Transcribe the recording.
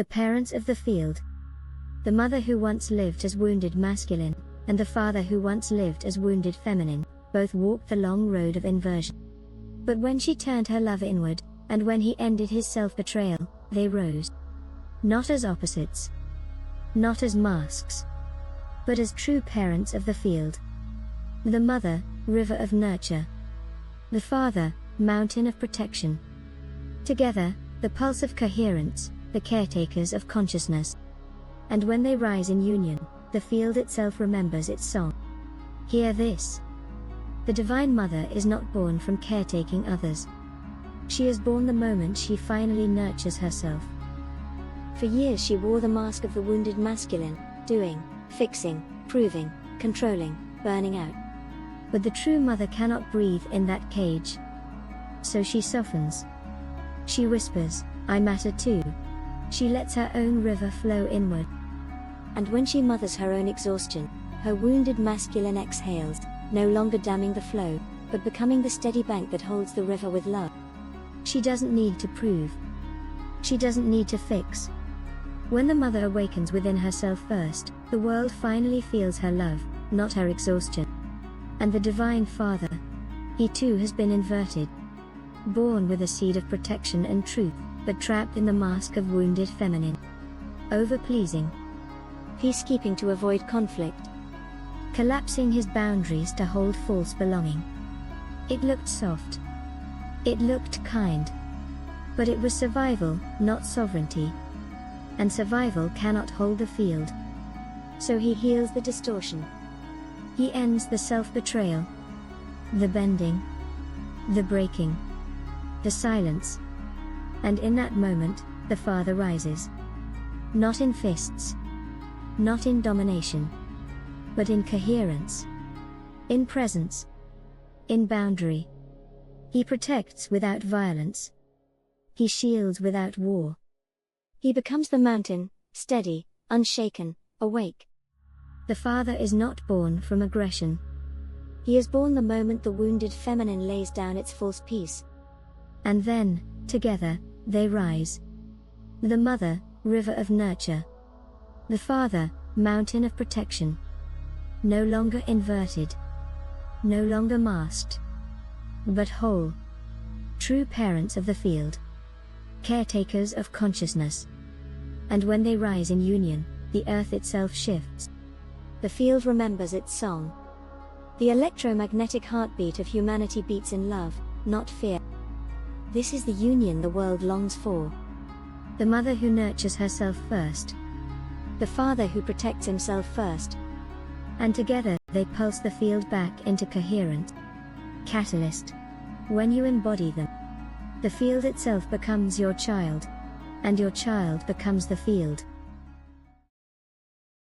The parents of the field. The mother who once lived as wounded masculine, and the father who once lived as wounded feminine, both walked the long road of inversion. But when she turned her love inward, and when he ended his self-betrayal, they rose. Not as opposites. Not as masks. But as true parents of the field. The mother, river of nurture. The father, mountain of protection. Together, the pulse of coherence, the caretakers of consciousness. And when they rise in union, the field itself remembers its song. Hear this. The Divine Mother is not born from caretaking others. She is born the moment she finally nurtures herself. For years she wore the mask of the wounded masculine, doing, fixing, proving, controlling, burning out. But the true mother cannot breathe in that cage. So she softens. She whispers, I matter too. She lets her own river flow inward. And when she mothers her own exhaustion, her wounded masculine exhales, no longer damming the flow, but becoming the steady bank that holds the river with love. She doesn't need to prove. She doesn't need to fix. When the mother awakens within herself first, the world finally feels her love, not her exhaustion. And the Divine Father, he too has been inverted. Born with a seed of protection and truth, but trapped in the mask of wounded feminine. Over-pleasing. Peacekeeping to avoid conflict. Collapsing his boundaries to hold false belonging. It looked soft. It looked kind. But it was survival, not sovereignty. And survival cannot hold the field. So he heals the distortion. He ends the self-betrayal. The bending. The breaking. The silence. And in that moment, the Father rises. Not in fists. Not in domination. But in coherence. In presence. In boundary. He protects without violence. He shields without war. He becomes the mountain, steady, unshaken, awake. The Father is not born from aggression. He is born the moment the wounded feminine lays down its false peace. And then, together, they rise. The mother, river of nurture. The father, mountain of protection. No longer inverted. No longer masked. But whole. True parents of the field. Caretakers of consciousness. And when they rise in union, the earth itself shifts. The field remembers its song. The electromagnetic heartbeat of humanity beats in love, not fear. This is the union the world longs for. The mother who nurtures herself first. The father who protects himself first. And together, they pulse the field back into coherent. Catalyst. When you embody them, the field itself becomes your child. And your child becomes the field.